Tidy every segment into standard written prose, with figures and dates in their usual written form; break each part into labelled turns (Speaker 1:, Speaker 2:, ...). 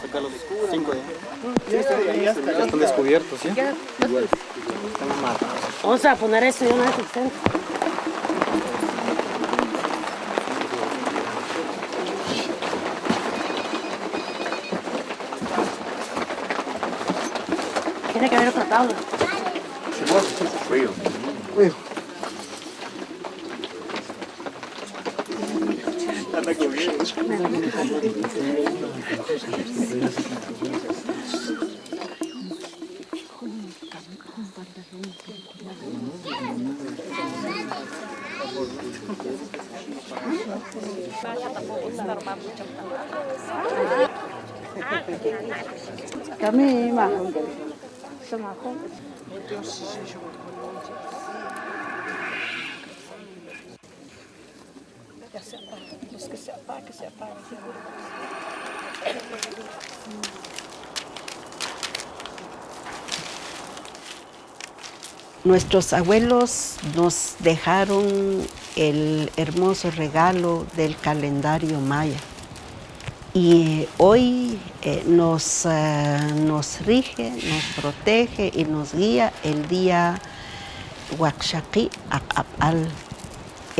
Speaker 1: tocar los 5 ya están descubiertos, ¿sí? Igual, están matados.
Speaker 2: Vamos a poner eso ya en el centro. Tiene que haber otra tabla.
Speaker 1: Frío. Anda comiendo.
Speaker 3: Kami mahal sama aku.
Speaker 4: Nuestros abuelos nos dejaron el hermoso regalo del calendario maya y hoy nos rige, nos protege y nos guía el día Huaxaqui Aqapal.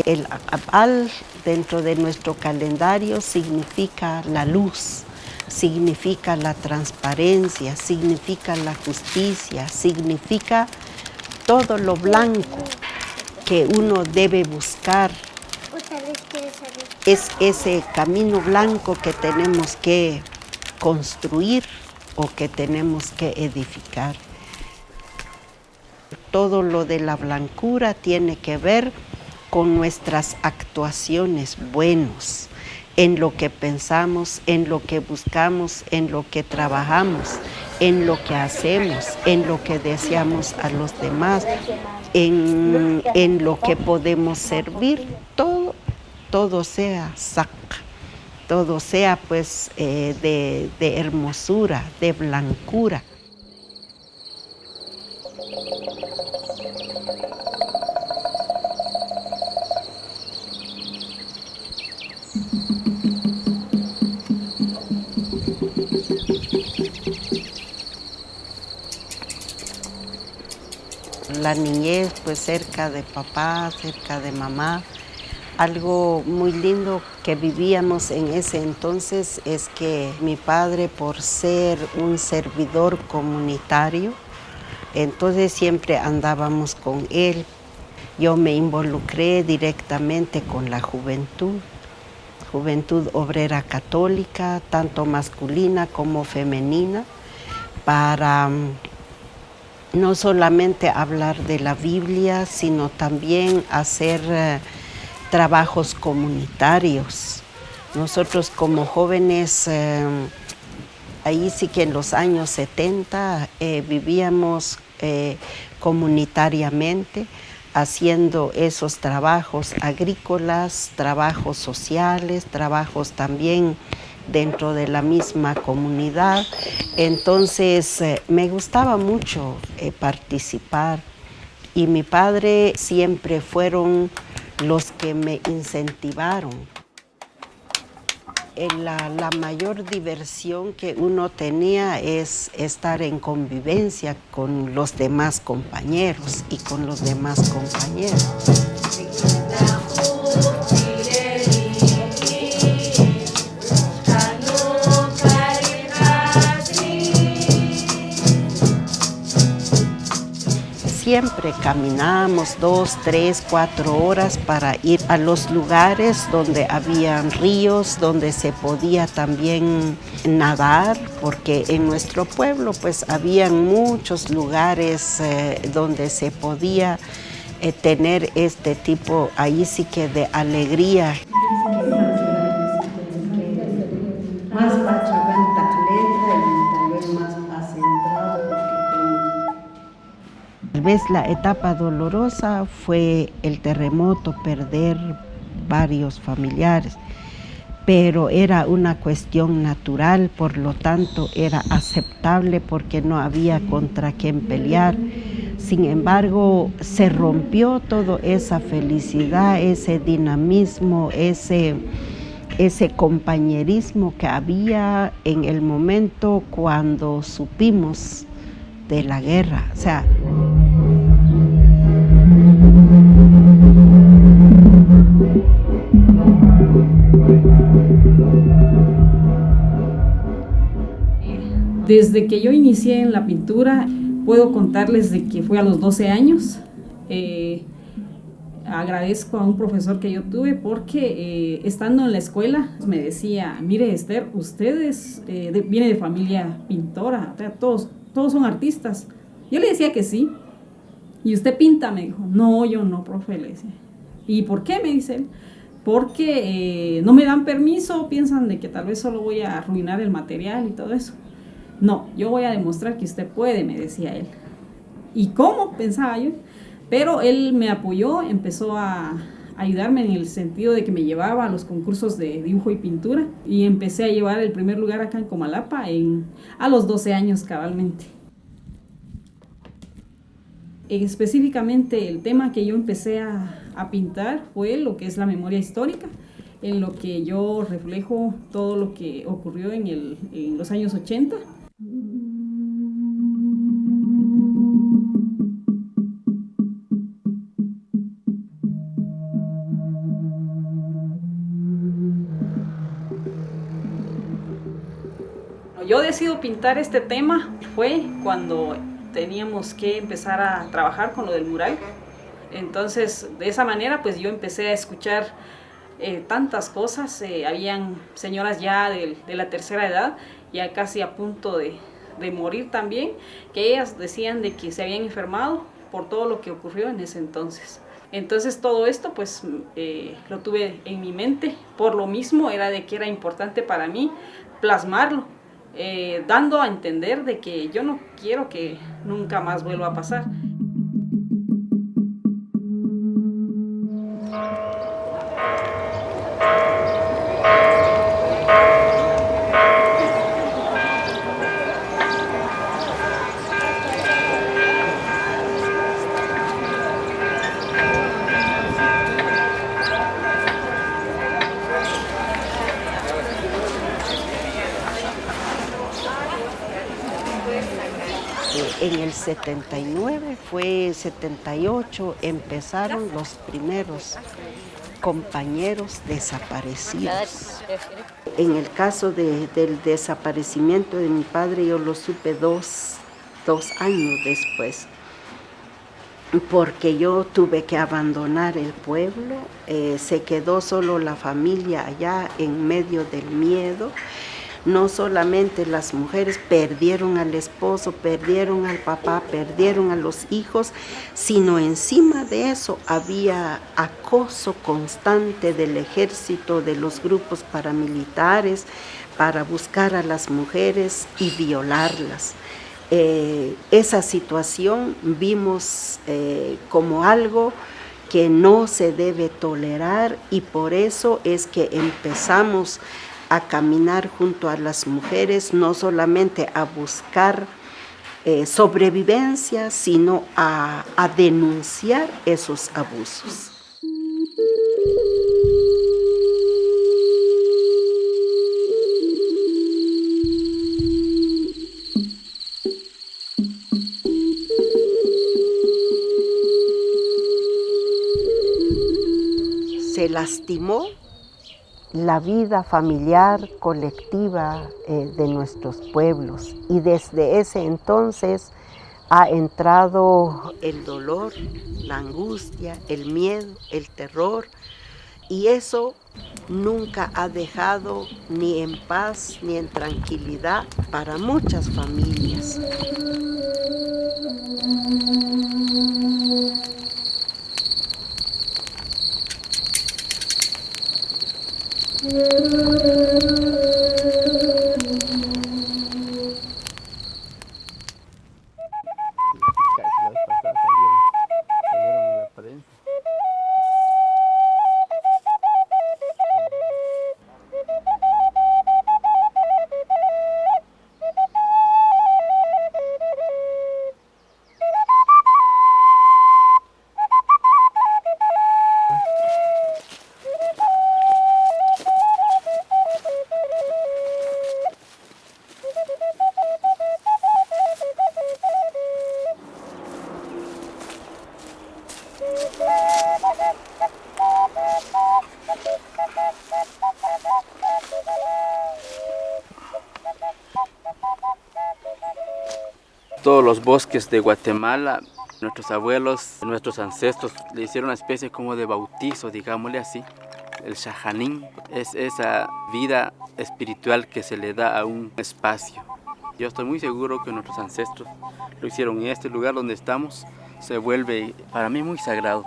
Speaker 4: El Aqapal dentro de nuestro calendario significa la luz, significa la transparencia, significa la justicia, significa todo lo blanco que uno debe buscar. Es ese camino blanco que tenemos que construir o que tenemos que edificar. Todo lo de la blancura tiene que ver con nuestras actuaciones buenas, en lo que pensamos, en lo que buscamos, en lo que trabajamos, en lo que hacemos, en lo que deseamos a los demás, en lo que podemos servir, todo sea sac, todo sea pues de hermosura, de blancura. La niñez, pues cerca de papá, cerca de mamá. Algo muy lindo que vivíamos en ese entonces es que mi padre, por ser un servidor comunitario, entonces siempre andábamos con él. Yo me involucré directamente con la juventud obrera católica, tanto masculina como femenina, para no solamente hablar de la Biblia, sino también hacer trabajos comunitarios. Nosotros como jóvenes, ahí sí que en los años 70 vivíamos comunitariamente, haciendo esos trabajos agrícolas, trabajos sociales, trabajos también dentro de la misma comunidad. Entonces me gustaba mucho participar y mi padre siempre fueron los que me incentivaron. La mayor diversión que uno tenía es estar en convivencia con los demás compañeros y con los demás compañeros. Siempre caminamos 2, 3, 4 horas para ir a los lugares donde habían ríos, donde se podía también nadar, porque en nuestro pueblo pues habían muchos lugares donde se podía tener este tipo, ahí sí que de alegría. Más tal vez la etapa dolorosa fue el terremoto, perder varios familiares, pero era una cuestión natural, por lo tanto era aceptable porque no había contra quién pelear. Sin embargo, se rompió toda esa felicidad, ese dinamismo, ese compañerismo que había en el momento cuando supimos de la guerra. O sea,
Speaker 5: desde que yo inicié en la pintura, puedo contarles de que fue a los 12 años. Agradezco a un profesor que yo tuve porque estando en la escuela me decía, mire Esther, ustedes viene de familia pintora, o sea, todos son artistas. Yo le decía que sí. ¿Y usted pinta? Me dijo. No, yo no, profe, le decía. ¿Y por qué? Me dice él. Porque no me dan permiso, piensan de que tal vez solo voy a arruinar el material y todo eso. No, yo voy a demostrar que usted puede, me decía él. ¿Y cómo? Pensaba yo. Pero él me apoyó, empezó a ayudarme en el sentido de que me llevaba a los concursos de dibujo y pintura y empecé a llevar el primer lugar acá en Comalapa a los 12 años cabalmente. Específicamente el tema que yo empecé a pintar fue lo que es la memoria histórica, en lo que yo reflejo todo lo que ocurrió en los años 80. Yo decido pintar este tema fue cuando teníamos que empezar a trabajar con lo del mural. Entonces, de esa manera, pues yo empecé a escuchar tantas cosas. Habían señoras ya de la tercera edad, ya casi a punto de morir también, que ellas decían de que se habían enfermado por todo lo que ocurrió en ese entonces. Entonces todo esto pues lo tuve en mi mente, por lo mismo era de que era importante para mí plasmarlo, dando a entender de que yo no quiero que nunca más vuelva a pasar.
Speaker 4: En el 79, fue 78, empezaron los primeros compañeros desaparecidos. En el caso del desaparecimiento de mi padre, yo lo supe dos años después, porque yo tuve que abandonar el pueblo, se quedó solo la familia allá en medio del miedo. No solamente las mujeres perdieron al esposo, perdieron al papá, perdieron a los hijos, sino encima de eso había acoso constante del ejército, de los grupos paramilitares, para buscar a las mujeres y violarlas. Esa situación vimos como algo que no se debe tolerar, y por eso es que empezamos a caminar junto a las mujeres, no solamente a buscar sobrevivencia, sino a denunciar esos abusos. Se lastimó la vida familiar colectiva de nuestros pueblos, y desde ese entonces ha entrado el dolor, la angustia, el miedo, el terror, y eso nunca ha dejado ni en paz ni en tranquilidad para muchas familias.
Speaker 6: Todos los bosques de Guatemala, nuestros abuelos, nuestros ancestros le hicieron una especie como de bautizo, digámosle así. El shahanín es esa vida espiritual que se le da a un espacio. Yo estoy muy seguro que nuestros ancestros lo hicieron, y este lugar donde estamos se vuelve para mí muy sagrado.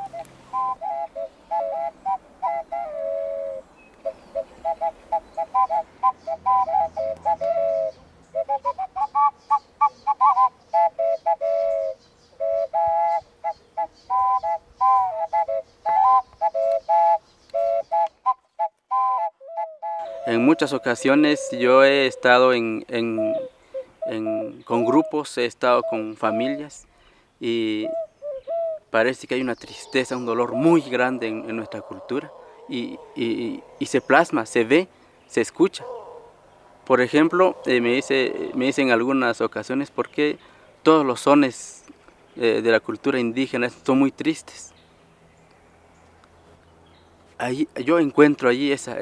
Speaker 6: En muchas ocasiones yo he estado con grupos, he estado con familias y parece que hay una tristeza, un dolor muy grande en nuestra cultura y se plasma, se ve, se escucha. Por ejemplo, me dicen en algunas ocasiones por qué todos los sones de la cultura indígena son muy tristes. Yo encuentro allí esa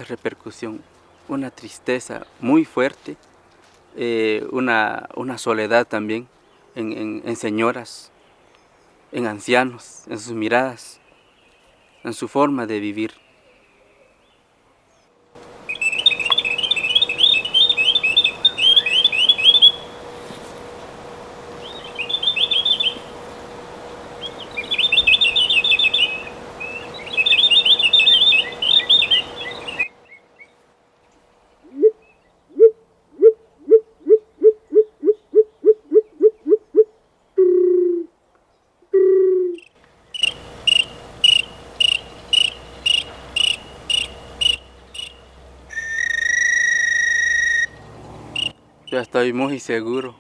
Speaker 6: repercusión, una tristeza muy fuerte, una soledad también en señoras, en ancianos, en sus miradas, en su forma de vivir. Yo estoy muy seguro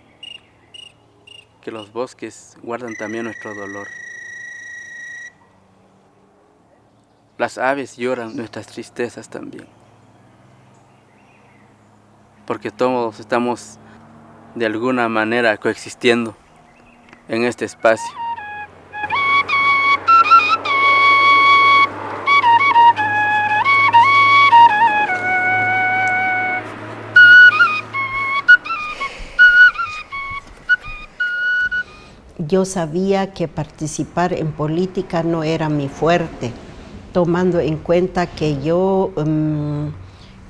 Speaker 6: que los bosques guardan también nuestro dolor. Las aves lloran nuestras tristezas también, porque todos estamos de alguna manera coexistiendo en este espacio.
Speaker 4: Yo sabía que participar en política no era mi fuerte, tomando en cuenta que yo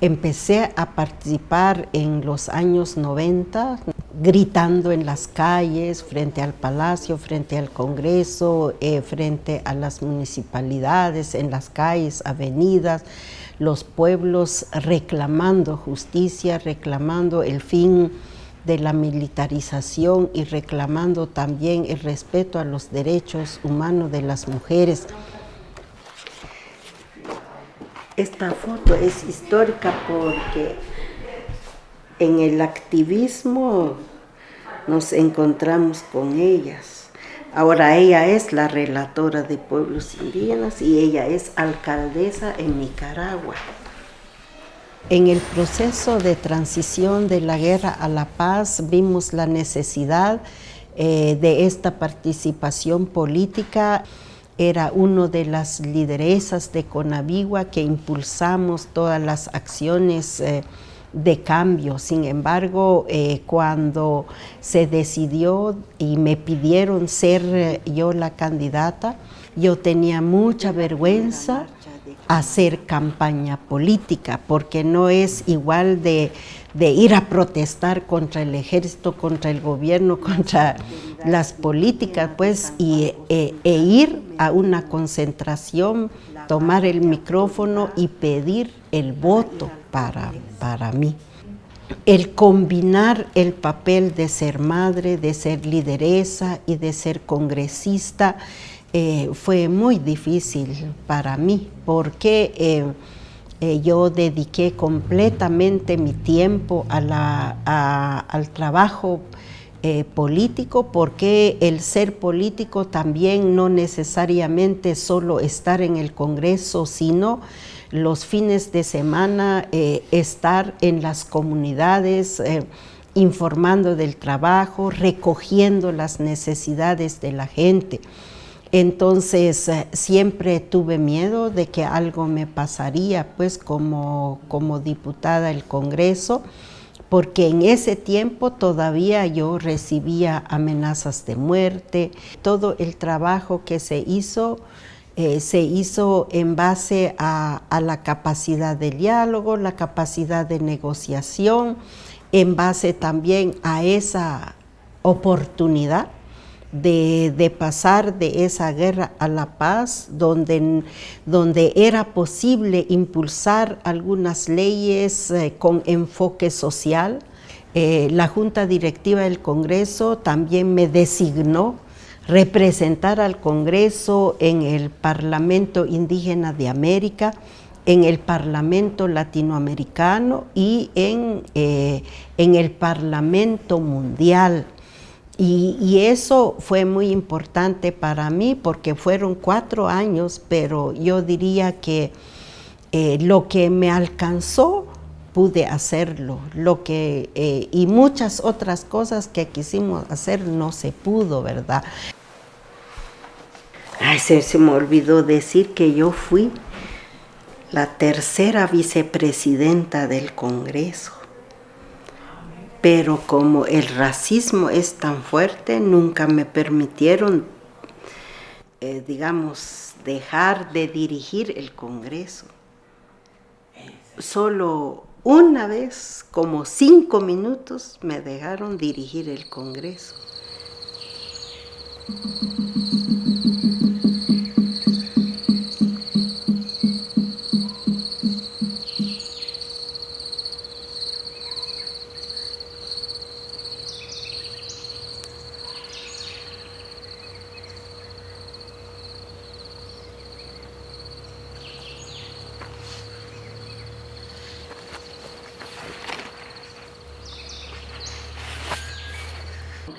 Speaker 4: empecé a participar en los años 90, gritando en las calles, frente al Palacio, frente al Congreso, frente a las municipalidades, en las calles, avenidas, los pueblos reclamando justicia, reclamando el fin de la militarización y reclamando también el respeto a los derechos humanos de las mujeres. Esta foto es histórica porque en el activismo nos encontramos con ellas. Ahora ella es la relatora de pueblos indígenas y ella es alcaldesa en Nicaragua. En el proceso de transición de la guerra a la paz vimos la necesidad de esta participación política. Era una de las lideresas de Conabigua que impulsamos todas las acciones de cambio. Sin embargo, cuando se decidió y me pidieron ser yo la candidata, yo tenía mucha vergüenza hacer campaña política, porque no es igual de ir a protestar contra el ejército, contra el gobierno, contra las políticas, pues, e ir a una concentración, tomar el micrófono y pedir el voto para mí. El combinar el papel de ser madre, de ser lideresa y de ser congresista fue muy difícil para mí, porque yo dediqué completamente mi tiempo al trabajo político, porque el ser político también no necesariamente solo estar en el Congreso, sino los fines de semana estar en las comunidades, informando del trabajo, recogiendo las necesidades de la gente. Entonces siempre tuve miedo de que algo me pasaría, pues como diputada del Congreso, porque en ese tiempo todavía yo recibía amenazas de muerte. Todo el trabajo que se hizo en base a la capacidad de diálogo, la capacidad de negociación, en base también a esa oportunidad de pasar de esa guerra a la paz, donde era posible impulsar algunas leyes con enfoque social. La Junta Directiva del Congreso también me designó representar al Congreso en el Parlamento Indígena de América, en el Parlamento Latinoamericano y en el Parlamento Mundial. Y eso fue muy importante para mí porque fueron 4 años, pero yo diría que lo que me alcanzó pude hacerlo, y muchas otras cosas que quisimos hacer no se pudo, ¿verdad? Ay, se me olvidó decir que yo fui la 3ª vicepresidenta del Congreso. Pero como el racismo es tan fuerte, nunca me permitieron, dejar de dirigir el Congreso. Solo una vez, como 5 minutos, me dejaron dirigir el Congreso.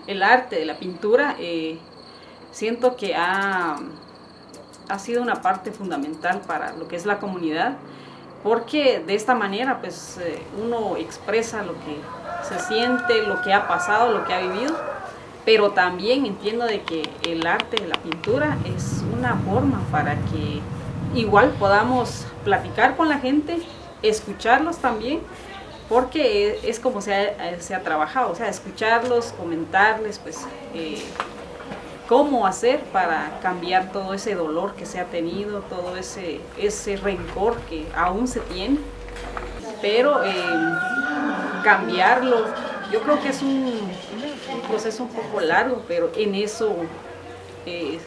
Speaker 5: El arte de la pintura, siento que ha sido una parte fundamental para lo que es la comunidad, porque de esta manera pues uno expresa lo que se siente, lo que ha pasado, lo que ha vivido, pero también entiendo de que el arte de la pintura es una forma para que igual podamos platicar con la gente, escucharlos también, porque es como se ha trabajado, o sea, escucharlos, comentarles, pues, cómo hacer para cambiar todo ese dolor que se ha tenido, todo ese rencor que aún se tiene, pero cambiarlo, yo creo que es un proceso un poco largo, pero en eso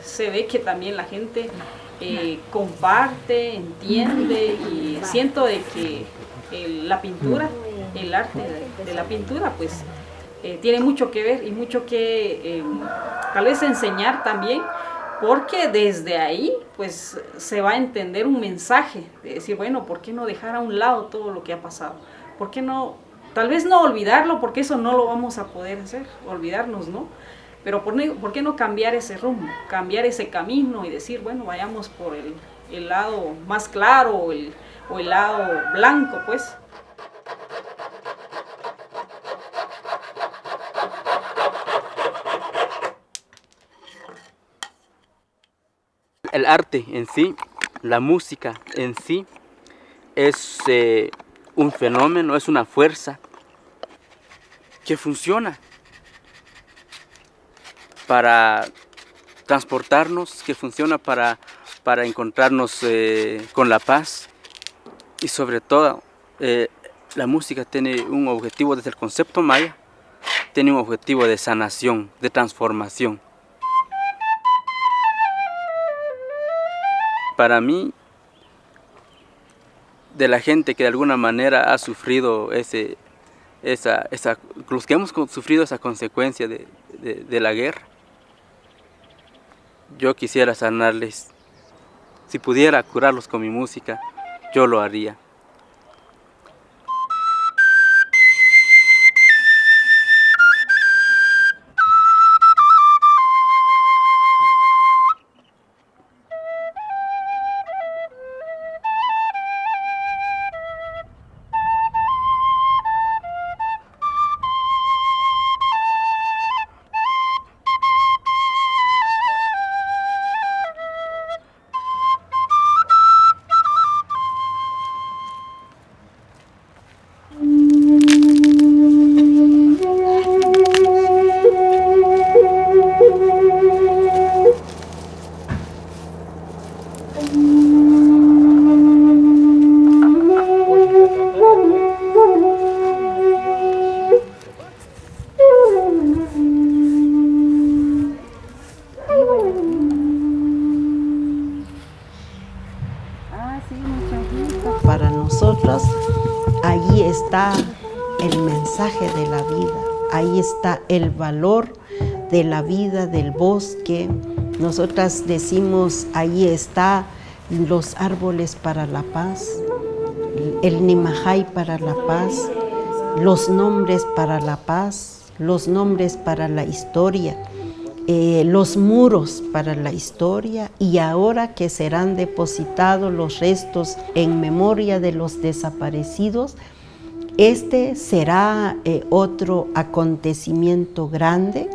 Speaker 5: se ve que también la gente comparte, entiende, y siento de que la pintura, el arte de la pintura, pues tiene mucho que ver y mucho que tal vez enseñar también, porque desde ahí pues se va a entender un mensaje de decir, bueno, ¿por qué no dejar a un lado todo lo que ha pasado? ¿Por qué no, tal vez no olvidarlo, porque eso no lo vamos a poder hacer, olvidarnos, ¿no? Pero ¿por qué no cambiar ese rumbo, cambiar ese camino y decir, bueno, vayamos por el lado más claro o el lado blanco, pues?
Speaker 6: El arte en sí, la música en sí, es un fenómeno, es una fuerza que funciona para transportarnos, que funciona para encontrarnos con la paz, y sobre todo la música tiene un objetivo desde el concepto maya, tiene un objetivo de sanación, de transformación. Para mí, de la gente que de alguna manera ha sufrido los que hemos sufrido esa consecuencia de la guerra, yo quisiera sanarles. Si pudiera curarlos con mi música, yo lo haría.
Speaker 4: allí está el mensaje de la vida, ahí está el valor de la vida, del bosque. Nosotras decimos, ahí está los árboles para la paz, el Nimajay para la paz, los nombres para la paz, los nombres para la historia, los muros para la historia, y ahora que serán depositados los restos en memoria de los desaparecidos, este será otro acontecimiento grande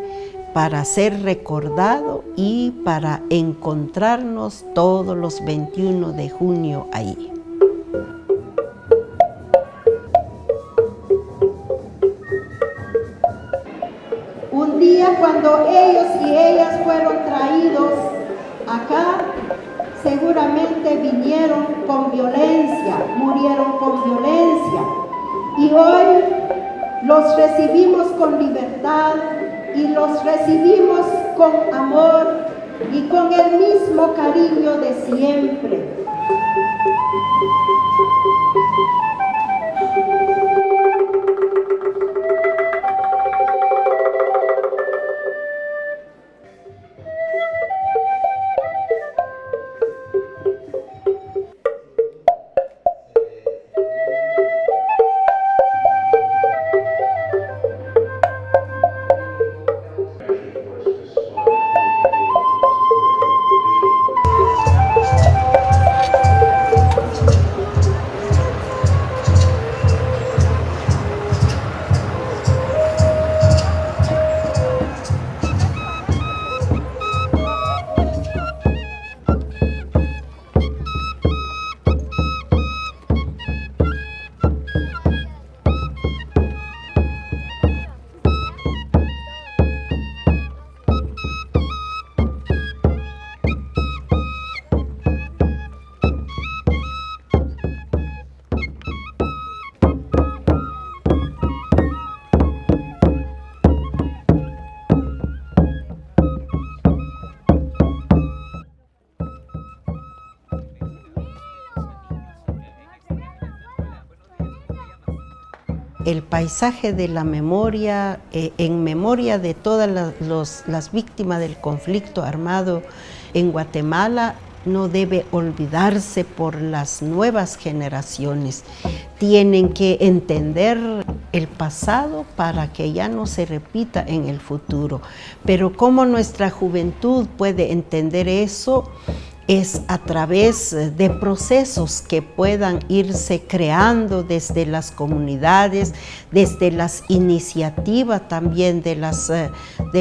Speaker 4: para ser recordado y para encontrarnos todos los 21 de junio ahí.
Speaker 7: Un día cuando ellos y ellas fueron traídos acá, seguramente vinieron con violencia, murieron con violencia, y hoy los recibimos con libertad y los recibimos con amor y con el mismo cariño de siempre.
Speaker 4: El paisaje de la memoria, en memoria de todas las víctimas del conflicto armado en Guatemala, no debe olvidarse por las nuevas generaciones. Tienen que entender el pasado para que ya no se repita en el futuro. Pero ¿cómo nuestra juventud puede entender eso? Es a través de procesos que puedan irse creando desde las comunidades, desde las iniciativas también de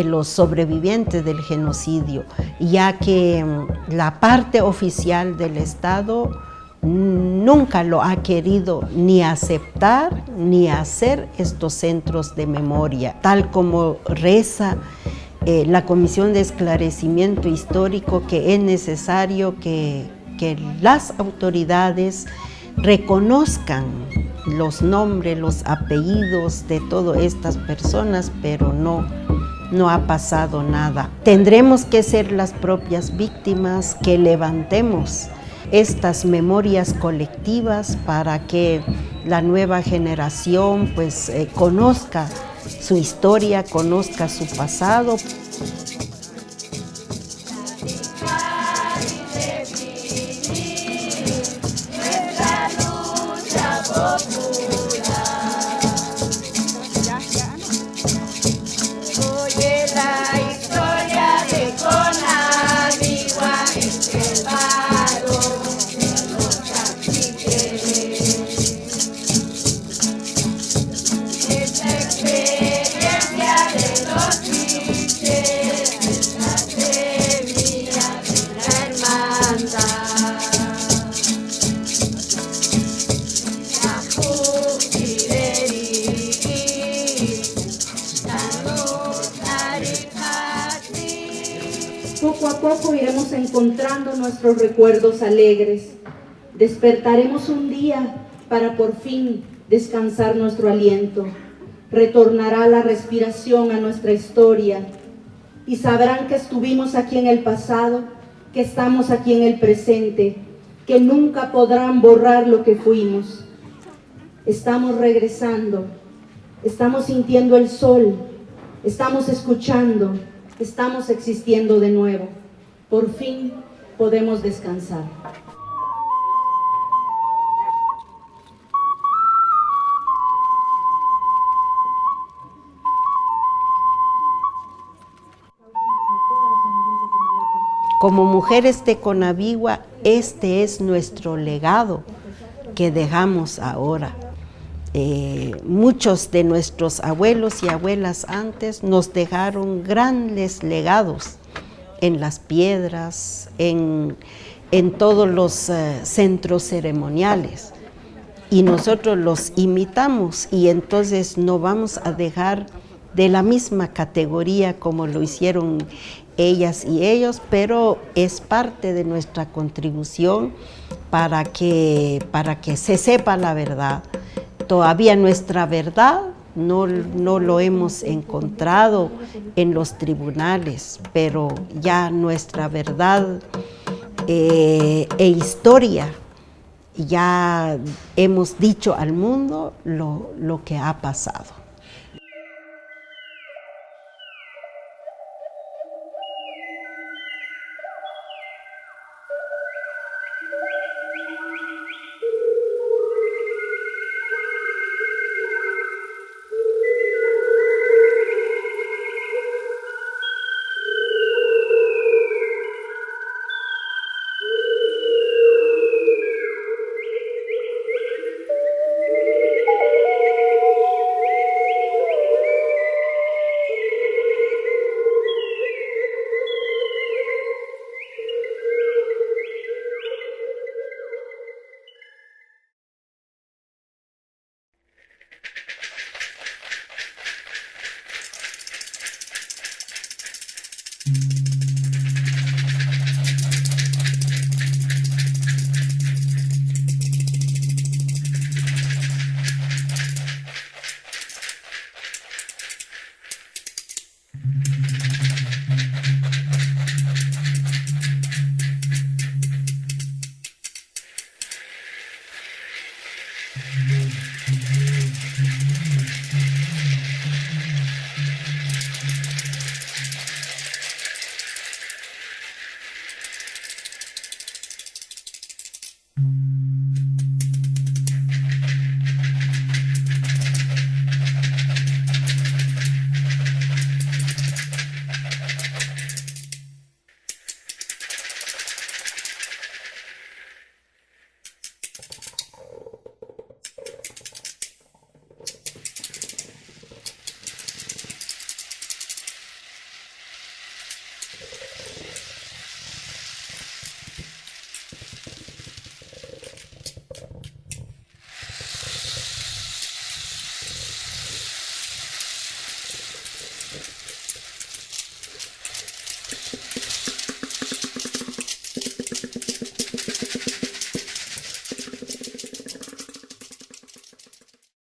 Speaker 4: los sobrevivientes del genocidio, ya que la parte oficial del Estado nunca lo ha querido ni aceptar ni hacer estos centros de memoria, tal como reza la Comisión de Esclarecimiento Histórico, que es necesario que las autoridades reconozcan los nombres, los apellidos de todas estas personas, pero no ha pasado nada. Tendremos que ser las propias víctimas que levantemos estas memorias colectivas para que la nueva generación pues conozca su historia, conozca su pasado.
Speaker 8: Poco a poco iremos encontrando nuestros recuerdos alegres. Despertaremos un día para por fin descansar nuestro aliento. Retornará la respiración a nuestra historia y sabrán que estuvimos aquí en el pasado, que estamos aquí en el presente, que nunca podrán borrar lo que fuimos. estamos regresando, estamos sintiendo el sol, estamos escuchando, estamos existiendo de nuevo. Por fin podemos descansar.
Speaker 4: Como mujeres de Conabigua, este es nuestro legado que dejamos ahora. Muchos de nuestros abuelos y abuelas antes nos dejaron grandes legados en las piedras, en todos los centros ceremoniales. Y nosotros los imitamos y entonces no vamos a dejar de la misma categoría como lo hicieron ellas y ellos, pero es parte de nuestra contribución para que se sepa la verdad. Todavía nuestra verdad no lo hemos encontrado en los tribunales, pero ya nuestra verdad e historia, ya hemos dicho al mundo lo que ha pasado.